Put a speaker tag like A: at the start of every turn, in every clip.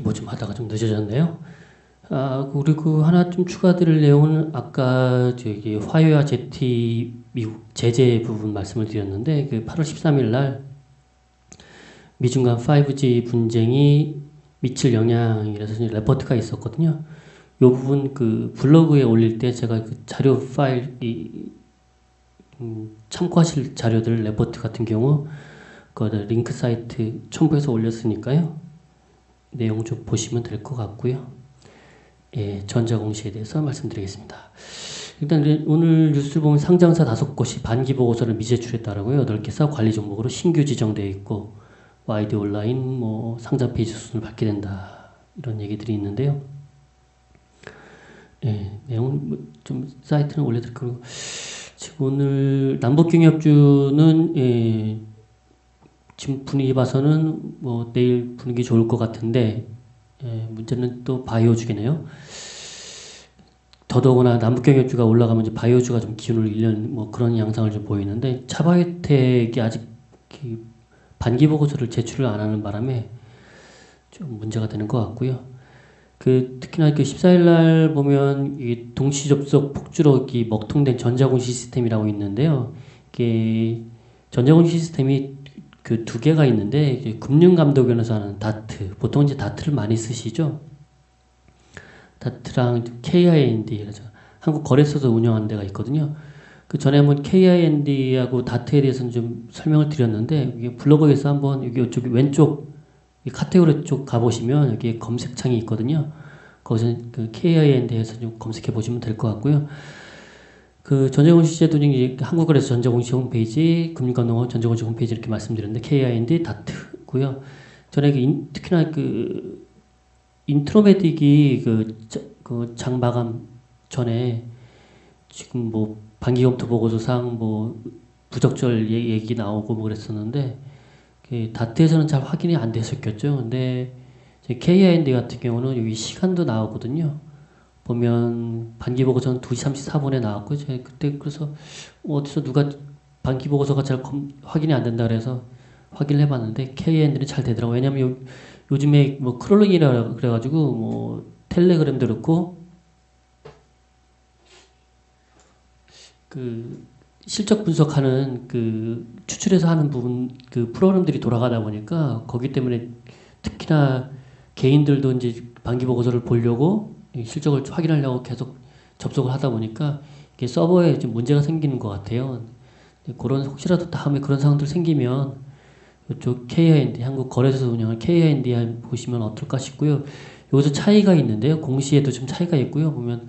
A: 뭐 좀 하다가 좀 늦어졌네요. 그리고 하나 좀 추가드릴 내용은 아까 저기 화웨이와 ZT 미국 제재 부분 말씀을 드렸는데 그 8월 13일 날 미중 간 5G 분쟁이 미칠 영향이라서 레포트가 있었거든요. 이 부분 그 블로그에 올릴 때 제가 그 자료 파일 참고하실 자료들 레포트 같은 경우 그 링크 사이트 첨부해서 올렸으니까요. 내용 좀 보시면 될 것 같고요. 예, 전자공시에 대해서 말씀드리겠습니다. 일단 오늘 뉴스를 보면 상장사 5곳이 반기 보고서를 미제출했다라고요. 8개사 관리 종목으로 신규 지정되어 있고 YD 온라인 뭐 상장 페이지 수준을 받게 된다. 이런 얘기들이 있는데요. 예, 내용은 좀 사이트는 올려드릴 거고 지금 오늘 남북경협주는 예, 지금 분위기 봐서는 뭐 내일 분위기 좋을 것 같은데 예, 문제는 또 바이오주겠네요. 더더구나 남북경협주가 올라가면 이제 바이오주가 좀 기운을 잃는 뭐 그런 양상을 좀 보이는데 차바이오텍이 아직 반기 보고서를 제출을 안 하는 바람에 좀 문제가 되는 것 같고요. 그 특히나 그 14일 날 보면 이 동시 접속 폭주로 먹통된 전자공 시스템이라고 있는데요. 이게 전자공 시스템이 그 두 개가 있는데 금융감독원에서 하는 다트 보통 이제 다트를 많이 쓰시죠. 다트랑 KIND 그래서 한국 거래소도 운영하는 데가 있거든요. 그 전에 한번 KIND하고 다트에 대해서는 좀 설명을 드렸는데 이게 블로그에서 한번 여기 이쪽 왼쪽 이 카테고리 쪽 가보시면 여기 검색창이 있거든요. 거기서 그 KIND에서 좀 검색해 보시면 될 것 같고요. 그 전자공시 제도는 한국거래소 전자공시 홈페이지, 금융감독원 전자공시 홈페이지 이렇게 말씀드렸는데 KIND 다트고요. 전에 특히나 그 인트로메딕이 그 장마감 전에 지금 뭐 반기검토 보고서상 뭐 부적절 얘기 나오고 뭐 그랬었는데 그 다트에서는 잘 확인이 안 됐었겠죠. 근데 KIND 같은 경우는 여기 시간도 나오거든요. 보면 반기 보고서는 2시 34분에 나왔고 제가 그때 그래서 어디서 누가 반기 보고서가 잘 확인이 안 된다 그래서 확인을 해봤는데 KIND는 잘 되더라고요. 왜냐면 요즘에 뭐 크롤링이라 그래가지고 뭐 텔레그램도 그렇고 그 실적 분석하는 그 추출해서 하는 부분 그 프로그램들이 돌아가다 보니까 거기 때문에 특히나 개인들도 이제 반기 보고서를 보려고 실적을 확인하려고 계속 접속을 하다 보니까 이게 서버에 좀 문제가 생기는 것 같아요. 그런 혹시라도 다음에 그런 상황들 생기면 이쪽 KIND 한국 거래소 운영을 KIND 보시면 어떨까 싶고요. 여기서 차이가 있는데요. 공시에도 좀 차이가 있고요. 보면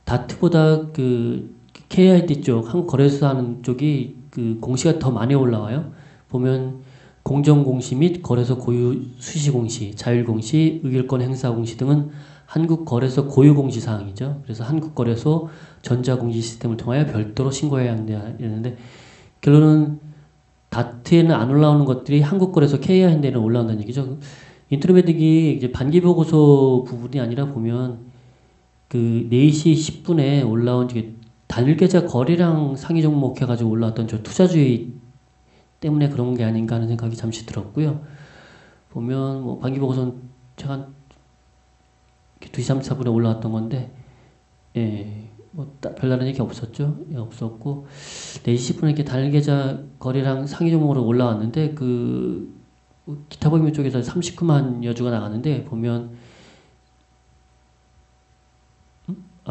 A: 다트보다 그 KID 쪽 한국 거래소 하는 쪽이 그 공시가 더 많이 올라와요. 보면 공정공시 및 거래소 고유 수시공시, 자율공시, 의결권 행사공시 등은 한국거래소 고유공시 사항이죠. 그래서 한국거래소 전자공시 시스템을 통하여 별도로 신고해야 하는데 결론은 다트에는 안 올라오는 것들이 한국거래소 KIND에는 올라온다는 얘기죠. 인트로메딕이 이제 반기보고서 부분이 아니라 보면 그 4시 10분에 올라온 단일계좌 거래량 상위 종목 해가지고 올라왔던 저 투자주의 때문에 그런 게 아닌가 하는 생각이 잠시 들었고요. 보면 뭐 반기보고서는 제가 2시 34분에 올라왔던 건데 예, 뭐 별다른 얘기 없었죠. 예, 없었고 4시 10분에 이렇게 단일계좌 거래량 상위 종목으로 올라왔는데 그 기타 법인 쪽에서 39만 여주가 나갔는데 보면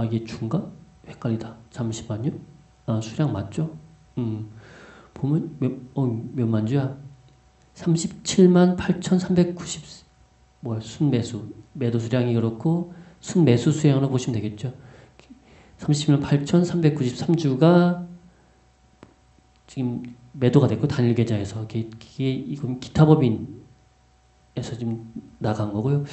A: 이게 주인가? 헷갈리다. 잠시만요. 수량 맞죠? 보면 몇만 주야? 37만 8,390 뭐야 순매수 매도 수량이 그렇고 순매수 수량으로 보시면 되겠죠. 30만 8,393주가 지금 매도가 됐고 단일 계좌에서 이건 기타 법인에서 좀 나간 거고요.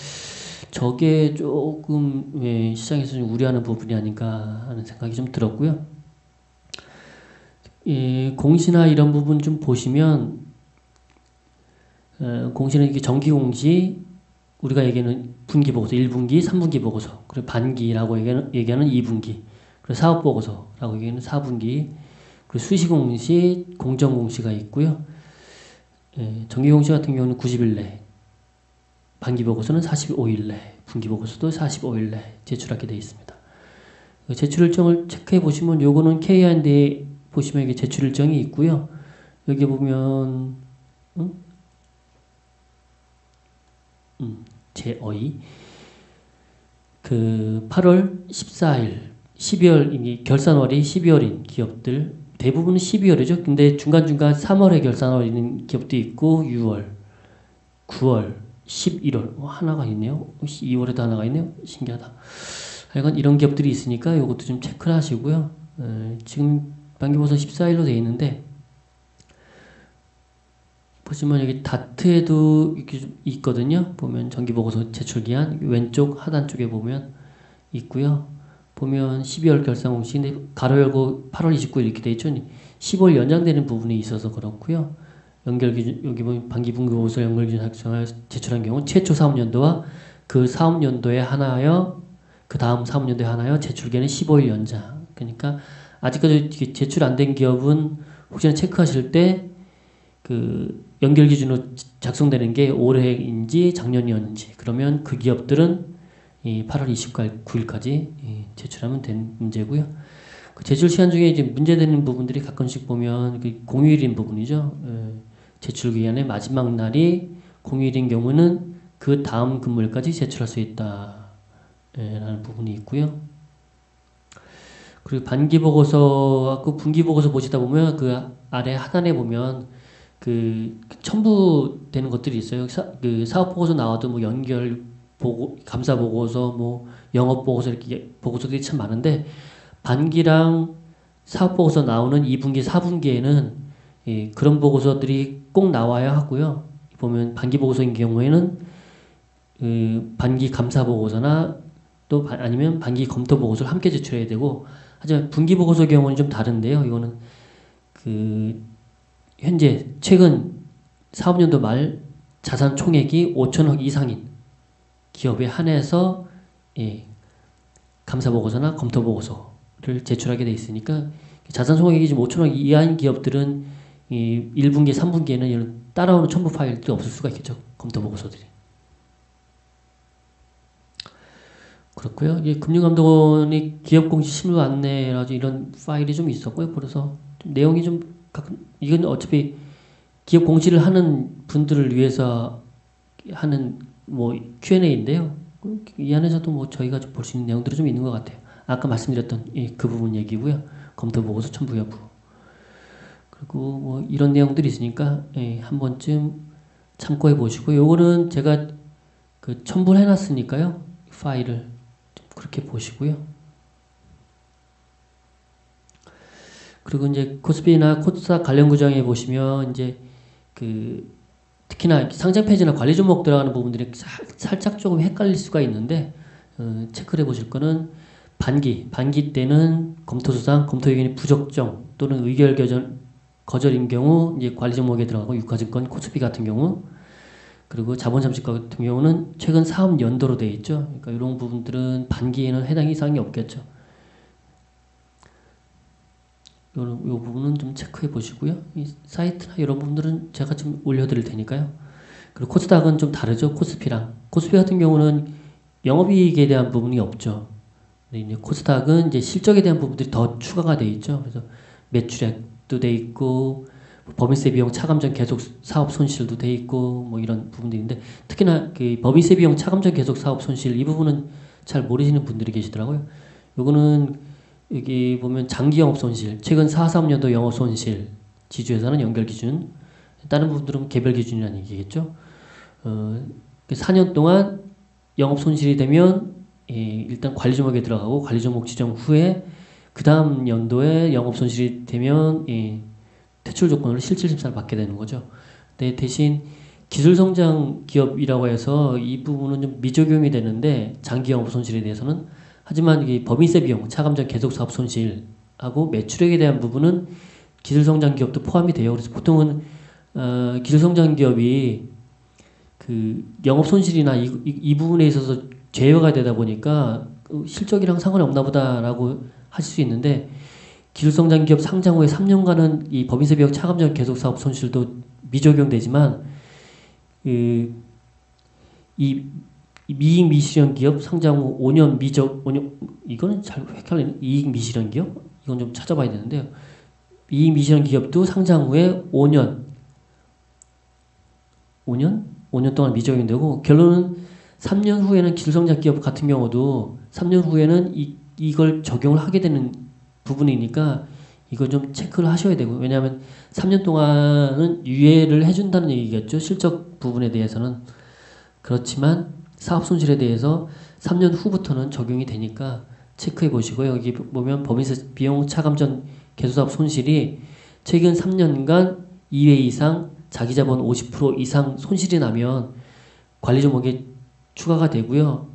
A: 저게 조금 시장에서 좀 우려하는 부분이 아닌가 하는 생각이 좀 들었고요. 공시나 이런 부분 좀 보시면 공시는 이게 정기 공시 우리가 얘기하는 분기 보고서 1분기, 3분기 보고서 그리고 반기라고 얘기하는 2분기 그리고 사업 보고서라고 얘기하는 4분기 그리고 수시 공시, 공정 공시가 있고요. 정기 공시 같은 경우는 90일 내 반기보고서는 45일 내, 분기보고서도 45일 내 제출하게 되어 있습니다. 제출 일정을 체크해 보시면 요거는 K&D에 보시면 이게 제출 일정이 있고요. 여기 보면 제어이 그 8월 14일 12월 이게 결산월이 12월인 기업들 대부분은 12월이죠. 근데 중간중간 3월에 결산월인 기업도 있고 6월, 9월, 11월 하나가 있네요. 2월에도 하나가 있네요. 신기하다. 하여간 이런 기업들이 있으니까 이것도 좀 체크를 하시고요. 지금 반기보고서 14일로 되어 있는데 보시면 여기 다트에도 이렇게 좀 있거든요. 보면 정기보고서 제출기한 왼쪽 하단 쪽에 보면 있고요. 보면 12월 결산 공시인데 가로 열고 8월 29일 이렇게 돼 있죠. 10월 연장되는 부분이 있어서 그렇고요. 연결 기준 여기 보면 반기분기보고서 연결 기준 작성을 제출한 경우 최초 사업연도와 그 사업연도에 하나여 그 다음 사업연도에 하나여 제출기한은 15일 연장. 그러니까 아직까지 제출 안 된 기업은 혹시나 체크하실 때 그 연결 기준으로 작성되는 게 올해인지 작년이었는지 그러면 그 기업들은 이 8월 29일까지 제출하면 된 문제고요. 그 제출 시간 중에 이제 문제되는 부분들이 가끔씩 보면 그 공휴일인 부분이죠. 제출 기한의 마지막 날이 공휴일인 경우는 그 다음 근무일까지 제출할 수 있다라는 부분이 있고요. 그리고 반기보고서하고 분기보고서 보시다 보면 그 아래 하단에 보면 그 첨부되는 것들이 있어요. 그 사업보고서 나와도 뭐 연결 보고 감사 보고서 뭐 영업 보고서 이렇게 보고서들이 참 많은데 반기랑 사업 보고서 나오는 2분기, 4분기에는 그런 보고서들이 꼭 나와야 하고요. 보면 반기 보고서인 경우에는 반기 감사 보고서나 또 아니면 반기 검토 보고서를 함께 제출해야 되고 하지만 분기 보고서 경우는 좀 다른데요. 이거는 그 현재 최근 사업연도 말 자산 총액이 5천억 이상인 기업에 한해서 감사 보고서나 검토 보고서를 제출하게 돼 있으니까 자산 총액이 지금 5천억 이하인 기업들은 1분기, 3분기에는 이런 따라오는 첨부 파일들이 없을 수가 있겠죠. 검토 보고서들이. 그렇고요. 금융감독원이 기업공시 실무 안내라든지 이런 파일이 좀 있었고요. 그래서 좀 내용이 좀 이건 어차피 기업 공시를 하는 분들을 위해서 하는 뭐 Q&A인데요. 이 안에서도 뭐 저희가 좀 볼 수 있는 내용들이 좀 있는 것 같아요. 아까 말씀드렸던 그 부분 얘기고요. 검토 보고서 첨부 여부. 그리고 뭐 이런 내용들이 있으니까 한 번쯤 참고해 보시고 요거는 제가 그 첨부를 해놨으니까요. 파일을 좀 그렇게 보시고요. 그리고 이제 코스피나 코스닥 관련 구장에 보시면 이제 그 특히나 상장 폐지나 관리 종목 들어가는 부분들이 살짝 조금 헷갈릴 수가 있는데 체크를 해보실 거는 반기 때는 검토수상, 검토 의견이 부적정 또는 의결 거절인 경우 이제 관리 종목에 들어가고 유가증권, 코스피 같은 경우 그리고 자본 잠식 같은 경우는 최근 사업 연도로 되어 있죠. 그러니까 이런 부분들은 반기에는 해당 사항이 없겠죠. 이 부분은 좀 체크해 보시고요. 이 사이트나 이런 부분들은 제가 좀 올려드릴 테니까요. 그리고 코스닥은 좀 다르죠. 코스피랑. 코스피 같은 경우는 영업이익에 대한 부분이 없죠. 근데 이제 코스닥은 이제 실적에 대한 부분들이 더 추가가 돼 있죠. 그래서 매출액도 돼 있고 법인세 비용 차감전 계속 사업 손실도 돼 있고 뭐 이런 부분들인데 특히나 그 법인세 비용 차감전 계속 사업 손실 이 부분은 잘 모르시는 분들이 계시더라고요. 요거는 여기 보면 장기 영업 손실, 최근 4-3년도 영업 손실, 지주회사는 연결 기준, 다른 부분들은 개별 기준이라는 얘기겠죠. 4년 동안 영업 손실이 되면 일단 관리 종목에 들어가고 관리 종목 지정 후에 그 다음 연도에 영업 손실이 되면 퇴출 조건으로 실질 심사를 받게 되는 거죠. 근데 대신 기술 성장 기업이라고 해서 이 부분은 좀 미적용이 되는데 장기 영업 손실에 대해서는 하지만 이 법인세 비용, 차감전 계속 사업 손실하고 매출액에 대한 부분은 기술 성장 기업도 포함이 돼요. 그래서 보통은 기술 성장 기업이 그 영업 손실이나 이 부분에 있어서 제외가 되다 보니까 실적이랑 상관이 없나 보다라고 하실 수 있는데 기술 성장 기업 상장 후에 3년간은 이 법인세 비용, 차감전 계속 사업 손실도 미적용되지만 이 미익 미실현 기업 상장 후 5년 미적 5년 이거는 잘 헷갈리네. 이익 미실현 기업 이건 좀 찾아봐야 되는데요. 이익 미실현 기업도 상장 후에 5년 동안 미적이 되고 결론은 3년 후에는 기술성장 기업 같은 경우도 3년 후에는 이걸 적용을 하게 되는 부분이니까 이거 좀 체크를 하셔야 되고 왜냐하면 3년 동안은 유예를 해준다는 얘기겠죠. 실적 부분에 대해서는. 그렇지만 사업 손실에 대해서 3년 후부터는 적용이 되니까 체크해 보시고요. 여기 보면 법인세 비용 차감 전 개소사업 손실이 최근 3년간 2회 이상 자기자본 50% 이상 손실이 나면 관리 종목에 추가가 되고요.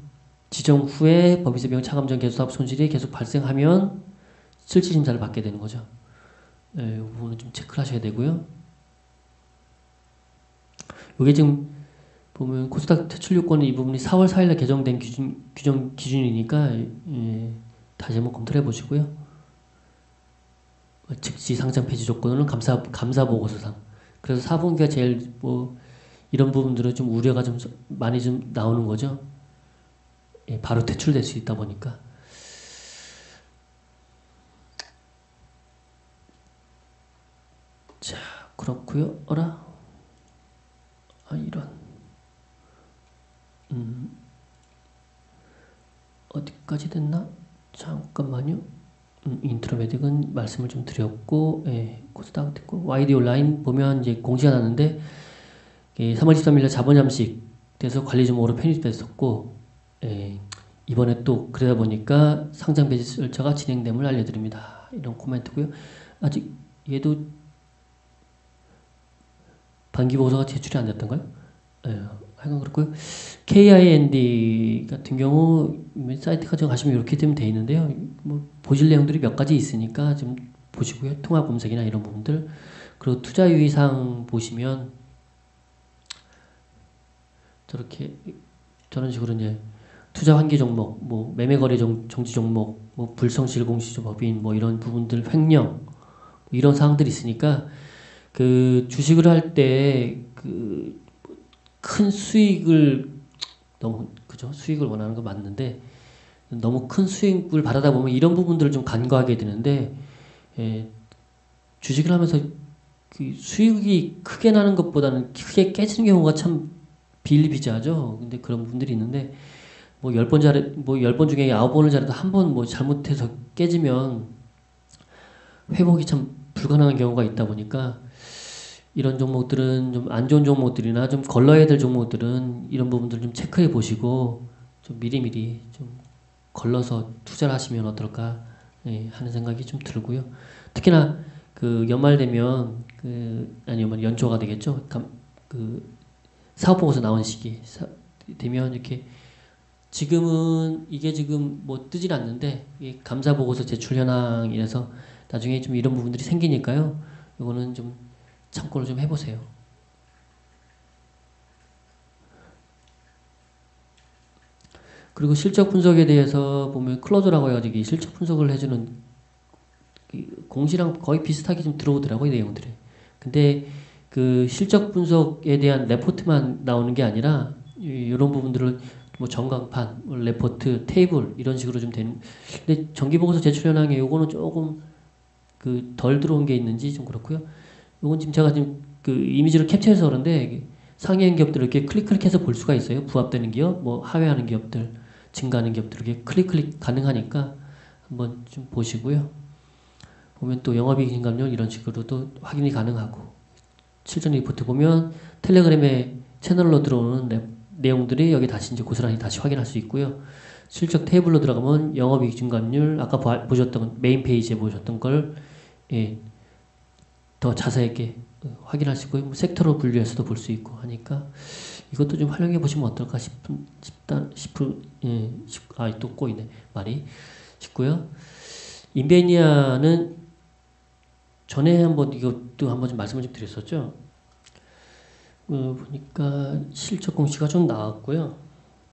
A: 지정 후에 법인세 비용 차감 전 개소사업 손실이 계속 발생하면 실질심사를 받게 되는 거죠. 네, 이 부분은 좀 체크를 하셔야 되고요. 이게 지금 보면 코스닥 퇴출 요건은 이 부분이 4월 4일에 개정된 기준이니까 다시 한번 검토를 해보시고요. 즉시 상장 폐지 조건은 감사 보고서상. 그래서 4분기가 제일 이런 부분들은 좀 우려가 좀 많이 좀 나오는 거죠. 바로 퇴출될 수 있다 보니까. 자, 그렇고요. 이런. 어디까지 됐나? 잠깐만요. 인트로메딕은 말씀을 좀 드렸고, 코스닥 됐고, YD 온라인 보면 이제 공시가 났는데, 3월 13일에 자본 잠식 돼서 관리 종목으로 편입됐었고, 이번에 또 그러다 보니까 상장 폐지 절차가 진행됨을 알려드립니다. 이런 코멘트고요. 아직 얘도 반기 보고서가 제출이 안 됐던가요? 하여간 그렇고요. KIND 같은 경우 사이트 가져 가시면 이렇게 되면 돼 있는데요. 보실 내용들이 몇 가지 있으니까 좀 보시고요. 통합 검색이나 이런 부분들. 그리고 투자 유의사항 보시면 저런 식으로 이제 투자 환기 종목, 매매 거래 정지 종목, 불성실 공시 법인 이런 부분들 횡령 이런 사항들이 있으니까 그 주식을 할 때 큰 수익을 수익을 원하는 거 맞는데 너무 큰 수익을 바라다 보면 이런 부분들을 좀 간과하게 되는데 주식을 하면서 그 수익이 크게 나는 것보다는 크게 깨지는 경우가 참 비일비재하죠. 근데 그런 분들이 있는데 10번 중에 9번을 잘해도 한 번 잘못해서 깨지면 회복이 참 불가능한 경우가 있다 보니까 이런 종목들은 좀 안 좋은 종목들이나 좀 걸러야 될 종목들은 이런 부분들 좀 체크해 보시고 좀 미리미리 좀 걸러서 투자를 하시면 어떨까 하는 생각이 좀 들고요. 특히나 그 연말 되면 아니면 연초가 되겠죠. 사업 보고서 나온 시기 되면 이렇게 이게 지금 뜨질 않는데 감사 보고서 제출 현황이라서 나중에 좀 이런 부분들이 생기니까요. 이거는 좀 참고를 좀 해보세요. 그리고 실적 분석에 대해서 보면 클로저라고 해가지고 실적 분석을 해주는 공시랑 거의 비슷하게 좀 들어오더라고요, 내용들이. 근데 그 실적 분석에 대한 레포트만 나오는 게 아니라 이런 부분들을 전광판, 레포트, 테이블 이런 식으로 좀 되는. 근데 정기보고서 제출 현황에 요거는 조금 덜 들어온 게 있는지 좀 그렇고요. 요건 지금 제가 지금 이미지를 캡처해서 그런데 상위행 기업들을 이렇게 클릭해서 볼 수가 있어요. 부합되는 기업, 하회하는 기업들, 증가하는 기업들 이렇게 클릭 가능하니까 한번 좀 보시고요. 보면 또 영업이익 증감률 이런 식으로도 확인이 가능하고 실전 리포트 보면 텔레그램의 채널로 들어오는 내용들이 여기 다시 이제 고스란히 다시 확인할 수 있고요. 실적 테이블로 들어가면 영업이익 증감률 아까 보셨던 메인 페이지에 보셨던 걸 더 자세하게 확인할 수 있고 섹터로 분류해서도 볼 수 있고 하니까 이것도 좀 활용해 보시면 어떨까 또 꼬이네 말이 싶고요. 인베니아는 전에 이것도 한번 좀 말씀을 좀 드렸었죠. 보니까 실적 공시가 좀 나왔고요.